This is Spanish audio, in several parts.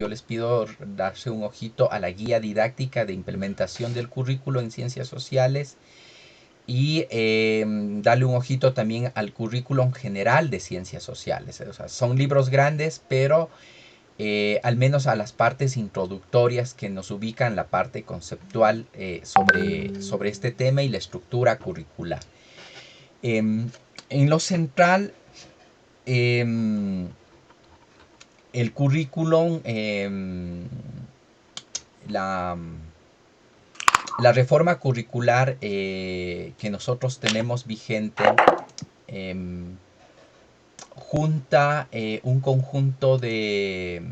yo les pido darse un ojito a la guía didáctica de implementación del currículo en ciencias sociales y darle un ojito también al currículum general de ciencias sociales. O sea, son libros grandes, pero al menos a las partes introductorias que nos ubican la parte conceptual sobre este tema y la estructura curricular. En lo central, el currículum, la, la reforma curricular que nosotros tenemos vigente eh, junta un conjunto de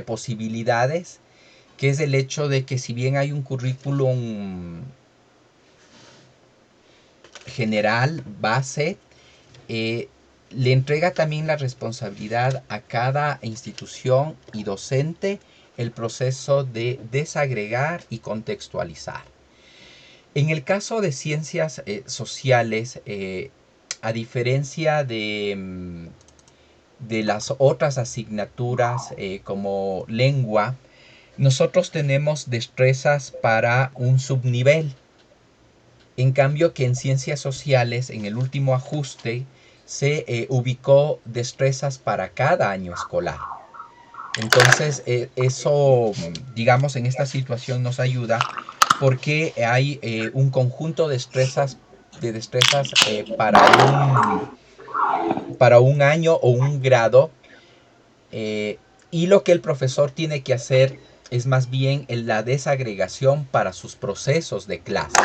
posibilidades, que es el hecho de que si bien hay un currículum general, base, le entrega también la responsabilidad a cada institución y docente el proceso de desagregar y contextualizar. En el caso de ciencias sociales, a diferencia de las otras asignaturas como lengua, nosotros tenemos destrezas para un subnivel. En cambio que en ciencias sociales, en el último ajuste, se ubicó destrezas para cada año escolar. Entonces, eso, digamos, en esta situación nos ayuda porque hay un conjunto de destrezas para un año o un grado, eh, y lo que el profesor tiene que hacer es más bien la desagregación para sus procesos de clase.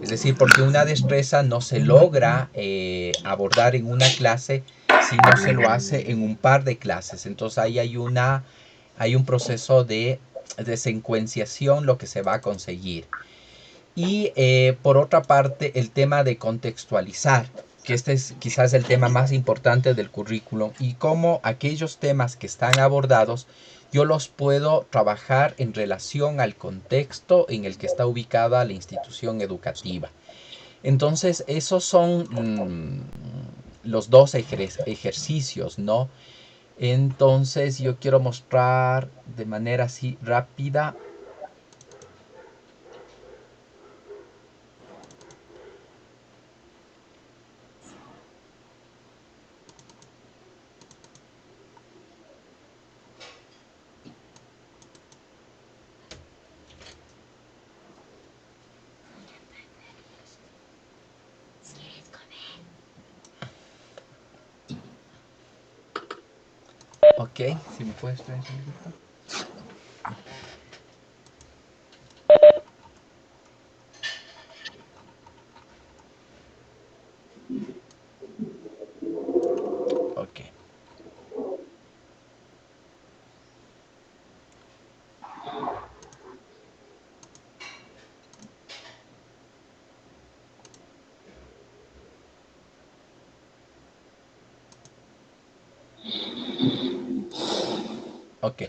Es decir, porque una destreza no se logra abordar en una clase si no se lo hace en un par de clases. Entonces ahí hay un proceso de secuenciación lo que se va a conseguir. Y por otra parte, el tema de contextualizar, que este es quizás el tema más importante del currículum, y cómo aquellos temas que están abordados yo los puedo trabajar en relación al contexto en el que está ubicada la institución educativa. Entonces, esos son los dos ejercicios, ¿no? Entonces, yo quiero mostrar de manera así rápida. Ok, si me puedes traer un segundito. Ok. Ok.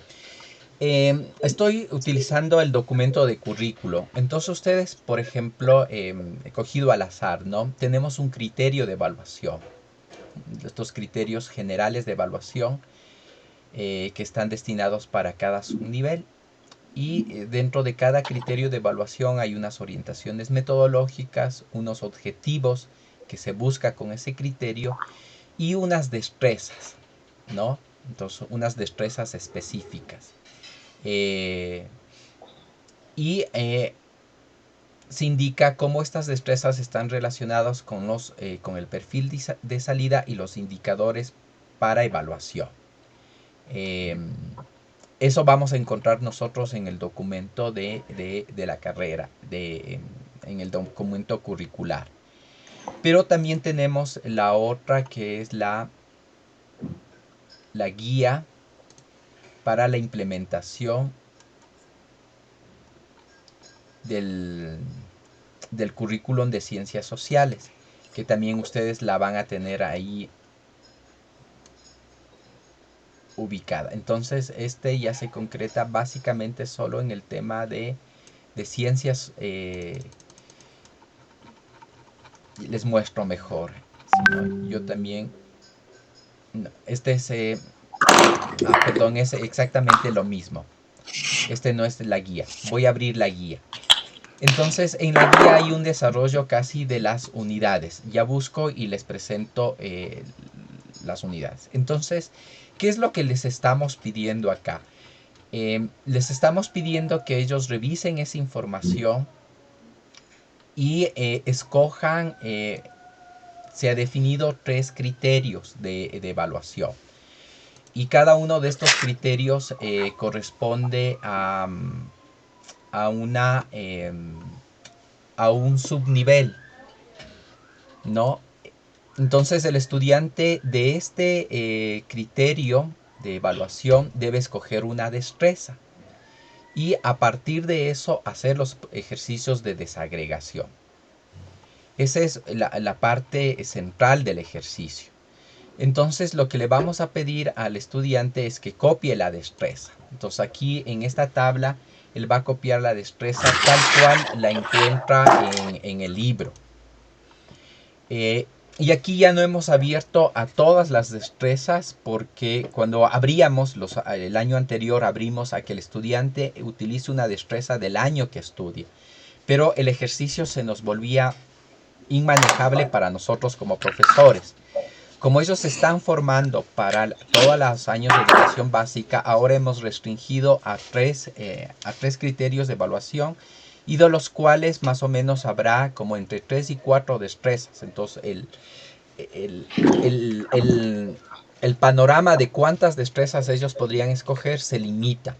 Estoy utilizando el documento de currículo. Entonces ustedes, por ejemplo, he cogido al azar, ¿no? Tenemos un criterio de evaluación. Estos criterios generales de evaluación que están destinados para cada subnivel. Y dentro de cada criterio de evaluación hay unas orientaciones metodológicas, unos objetivos que se busca con ese criterio y unas destrezas, ¿no? Entonces, unas destrezas específicas. Eh, y se indica cómo estas destrezas están relacionadas con el perfil de salida y los indicadores para evaluación. Eh, Eso vamos a encontrar nosotros en el documento de la carrera, en el documento curricular. Pero también tenemos la otra que es la guía para la implementación del, del currículum de ciencias sociales, que también ustedes la van a tener ahí ubicada. Entonces, este ya se concreta básicamente solo en el tema de ciencias. Les muestro mejor. Si no, yo también. No, este es Perdón, es exactamente lo mismo. Este no es la guía. Voy a abrir la guía. Entonces, en la guía hay un desarrollo casi de las unidades. Ya busco y les presento las unidades. Entonces, ¿qué es lo que les estamos pidiendo acá? Les estamos pidiendo que ellos revisen esa información y escojan, se ha definido 3 criterios de evaluación. Y cada uno de estos criterios corresponde a, una, a un subnivel, ¿no? Entonces el estudiante de este criterio de evaluación debe escoger una destreza y a partir de eso hacer los ejercicios de desagregación. Esa es la parte central del ejercicio. Entonces lo que le vamos a pedir al estudiante es que copie la destreza. Entonces aquí en esta tabla él va a copiar la destreza tal cual la encuentra en el libro. Y aquí ya no hemos abierto a todas las destrezas porque cuando abríamos, el año anterior abrimos a que el estudiante utilice una destreza del año que estudia. Pero el ejercicio se nos volvía inmanejable para nosotros como profesores. Como ellos se están formando para todos los años de educación básica, ahora hemos restringido a tres criterios de evaluación y de los cuales más o menos habrá como entre 3 y 4 destrezas. Entonces el, el panorama de cuántas destrezas ellos podrían escoger se limita.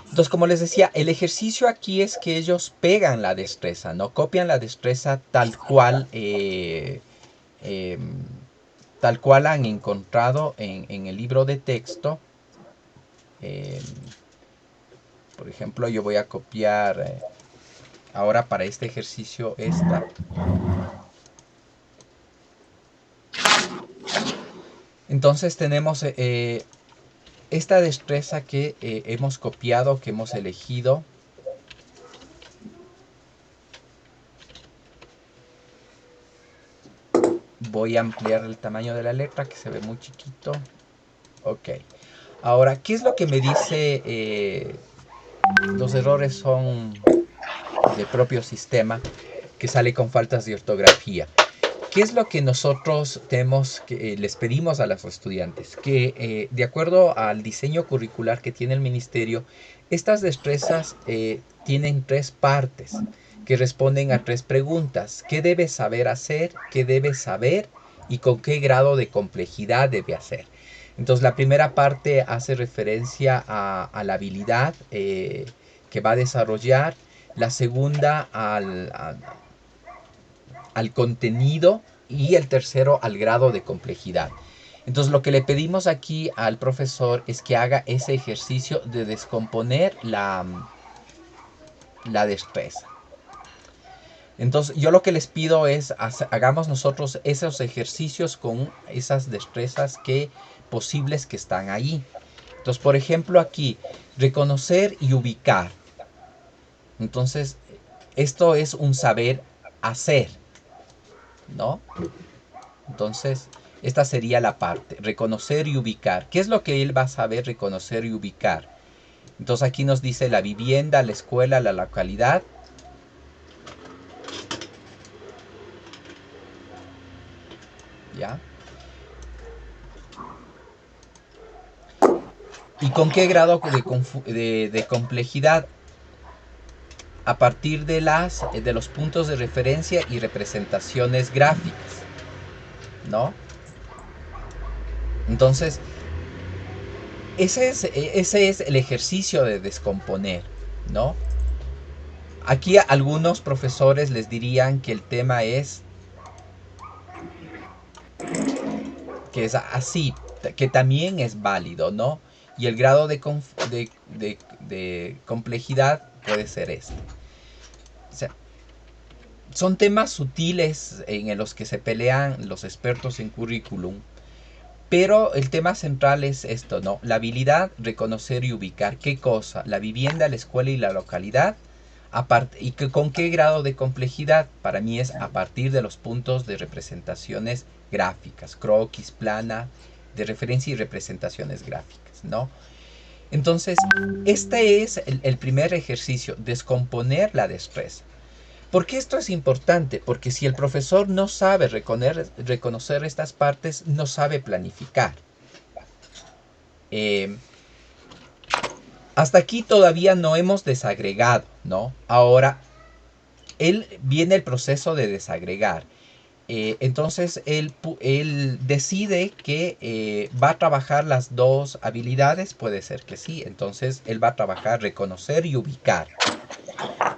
Entonces, como les decía, el ejercicio aquí es que ellos pegan la destreza, ¿no? Copian la destreza tal cual han encontrado en el libro de texto. Eh, por ejemplo, yo voy a copiar ahora para este ejercicio esta. Entonces tenemos esta destreza que hemos copiado, que hemos elegido. Voy a ampliar el tamaño de la letra que se ve muy chiquito. Ok. Ahora, ¿qué es lo que me dice? Los errores son del propio sistema que sale con faltas de ortografía. ¿Qué es lo que nosotros les pedimos a los estudiantes? Que de acuerdo al diseño curricular que tiene el ministerio, estas destrezas tienen 3 partes que responden a 3 preguntas. ¿Qué debe saber hacer? ¿Qué debe saber? ¿Y con qué grado de complejidad debe hacer? Entonces la primera parte hace referencia a la habilidad que va a desarrollar. La segunda al contenido y el tercero al grado de complejidad. Entonces lo que le pedimos aquí al profesor es que haga ese ejercicio de descomponer la destreza. Entonces yo lo que les pido es hagamos nosotros esos ejercicios con esas destrezas posibles que están ahí. Entonces por ejemplo aquí, reconocer y ubicar. Entonces esto es un saber hacer, ¿no? Entonces, esta sería la parte, reconocer y ubicar. ¿Qué es lo que él va a saber reconocer y ubicar? Entonces aquí nos dice la vivienda, la escuela, la localidad. ¿Ya? ¿Y con qué grado de complejidad? A partir de los puntos de referencia y representaciones gráficas, ¿no? Entonces, ese es el ejercicio de descomponer, ¿no? Aquí algunos profesores les dirían que el tema es que es así, que también es válido, ¿no? Y el grado de complejidad puede ser este. O sea, son temas sutiles en los que se pelean los expertos en currículum, pero el tema central es esto, ¿no? La habilidad, reconocer y ubicar. ¿Qué cosa? La vivienda, la escuela y la localidad. ¿Y con qué grado de complejidad? Para mí es a partir de los puntos de representaciones gráficas, croquis, plana, de referencia y representaciones gráficas. ¿no? Entonces, este es el primer ejercicio, descomponer la destreza. ¿Por qué esto es importante? Porque si el profesor no sabe reconocer estas partes, no sabe planificar. Eh, Hasta aquí todavía no hemos desagregado, ¿no? Ahora, viene el proceso de desagregar. Entonces él decide que va a trabajar las dos habilidades, puede ser que sí, entonces él va a trabajar reconocer y ubicar.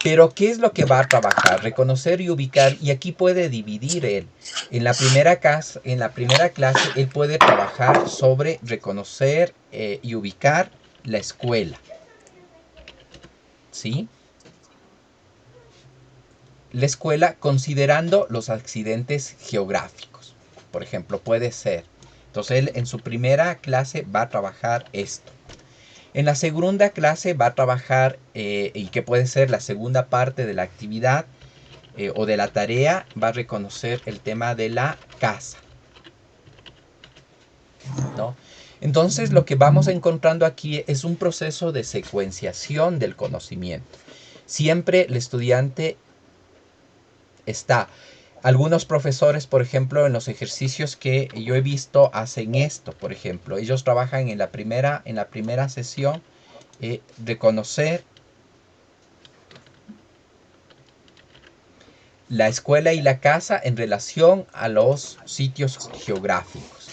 Pero ¿qué es lo que va a trabajar? Reconocer y ubicar, y aquí puede dividir él. En la primera clase él puede trabajar sobre reconocer y ubicar la escuela, ¿sí? La escuela considerando los accidentes geográficos. Por ejemplo, puede ser. Entonces él en su primera clase va a trabajar esto. En la segunda clase va a trabajar, y que puede ser la segunda parte de la actividad o de la tarea, va a reconocer el tema de la casa, ¿no? Entonces lo que vamos encontrando aquí es un proceso de secuenciación del conocimiento. Siempre el estudiante está. Algunos profesores, por ejemplo, en los ejercicios que yo he visto, hacen esto, por ejemplo. Ellos trabajan en la primera sesión, reconocer la escuela y la casa en relación a los sitios geográficos.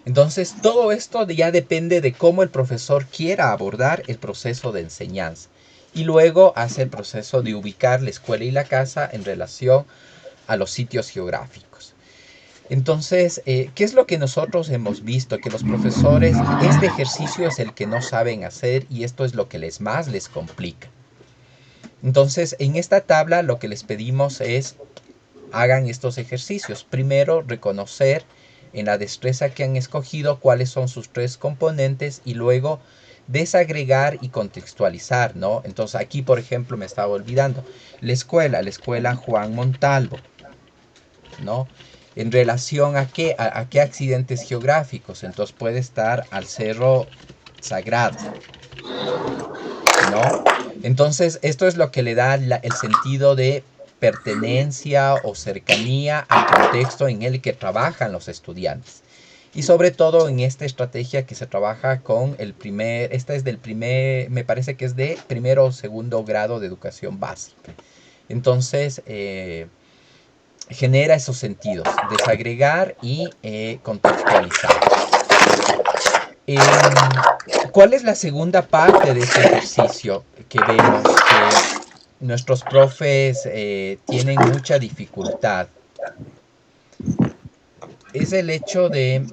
Entonces, todo esto ya depende de cómo el profesor quiera abordar el proceso de enseñanza. Y luego hace el proceso de ubicar la escuela y la casa en relación a los sitios geográficos. Entonces, ¿qué es lo que nosotros hemos visto? Que los profesores, este ejercicio es el que no saben hacer y esto es lo que más les complica. Entonces, en esta tabla lo que les pedimos es hagan estos ejercicios. Primero, reconocer en la destreza que han escogido cuáles son sus tres componentes y luego desagregar y contextualizar, ¿no? Entonces aquí, por ejemplo, me estaba olvidando, la escuela Juan Montalvo, ¿no? En relación a qué accidentes geográficos, entonces puede estar al Cerro Sagrado, ¿no? Entonces, esto es lo que le da el sentido de pertenencia o cercanía al contexto en el que trabajan los estudiantes. Y sobre todo en esta estrategia que se trabaja con esta es del primer, me parece que es de primero o segundo grado de educación básica. Entonces, genera esos sentidos, desagregar y contextualizar. ¿Cuál es la segunda parte de este ejercicio que vemos que nuestros profes tienen mucha dificultad? Es el hecho de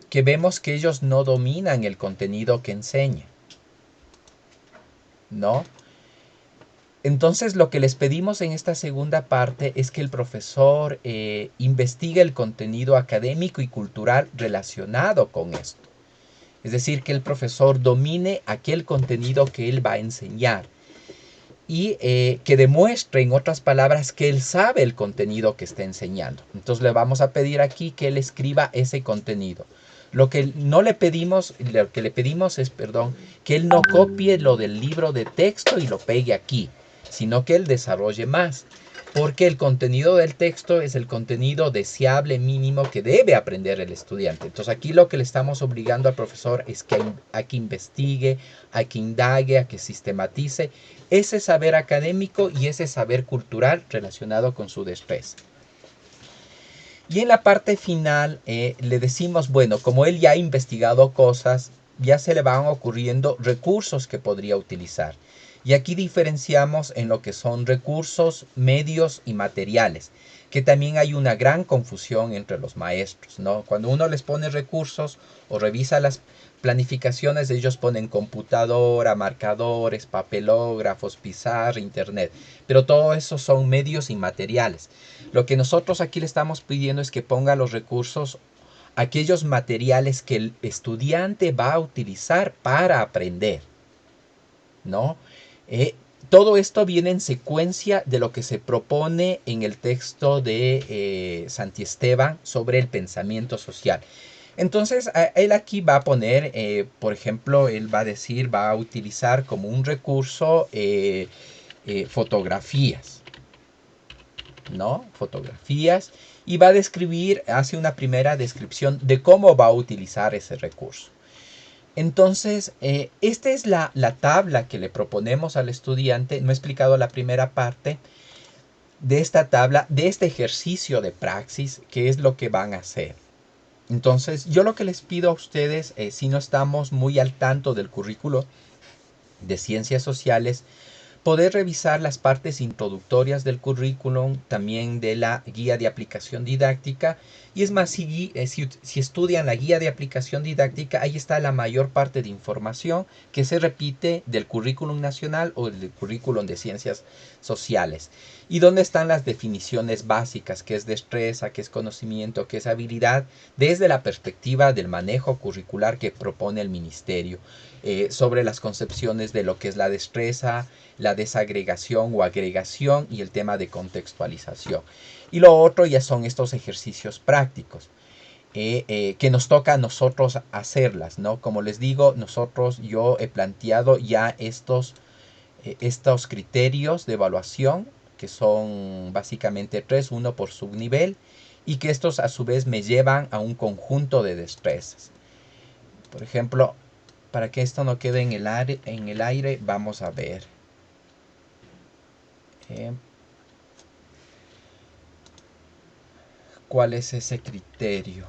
que vemos que ellos no dominan el contenido que enseñan, ¿no? Entonces lo que les pedimos en esta segunda parte es que el profesor investigue el contenido académico y cultural relacionado con esto. Es decir, que el profesor domine aquel contenido que él va a enseñar y que demuestre, en otras palabras, que él sabe el contenido que está enseñando. Entonces le vamos a pedir aquí que él escriba ese contenido. Lo que no le pedimos, lo que le pedimos es, perdón, que él no copie lo del libro de texto y lo pegue aquí, sino que él desarrolle más. Porque el contenido del texto es el contenido deseable mínimo que debe aprender el estudiante. Entonces aquí lo que le estamos obligando al profesor es que a que investigue, a que indague, a que sistematice ese saber académico y ese saber cultural relacionado con su destreza. Y en la parte final le decimos, bueno, como él ya ha investigado cosas, ya se le van ocurriendo recursos que podría utilizar. Y aquí diferenciamos en lo que son recursos, medios y materiales, que también hay una gran confusión entre los maestros, ¿no? Cuando uno les pone recursos o revisa las planificaciones, ellos ponen computadora, marcadores, papelógrafos, pizarra, internet, pero todo eso son medios y materiales. Lo que nosotros aquí le estamos pidiendo es que ponga los recursos, aquellos materiales que el estudiante va a utilizar para aprender, ¿no? Todo esto viene en secuencia de lo que se propone en el texto de Santiesteban sobre el pensamiento social. Entonces, él aquí va a poner, por ejemplo, él va a decir, va a utilizar como un recurso fotografías, ¿no? Fotografías. Y va a describir, hace una primera descripción de cómo va a utilizar ese recurso. Entonces, esta es la tabla que le proponemos al estudiante. No he explicado la primera parte de esta tabla, de este ejercicio de praxis, que es lo que van a hacer. Entonces, yo lo que les pido a ustedes, si no estamos muy al tanto del currículo de ciencias sociales, poder revisar las partes introductorias del currículum, también de la guía de aplicación didáctica. Y es más, si estudian la guía de aplicación didáctica, ahí está la mayor parte de información que se repite del currículum nacional o del currículum de ciencias sociales. Y donde están las definiciones básicas, qué es destreza, qué es conocimiento, qué es habilidad, desde la perspectiva del manejo curricular que propone el ministerio. Sobre las concepciones de lo que es la destreza, la desagregación o agregación y el tema de contextualización. Y lo otro ya son estos ejercicios prácticos. Que nos toca a nosotros hacerlas, ¿no? Como les digo, yo he planteado ya estos criterios de evaluación, que son básicamente tres, uno por subnivel, y que estos a su vez me llevan a un conjunto de destrezas. Por ejemplo, para que esto no quede en el aire, vamos a ver. ¿Cuál es ese criterio?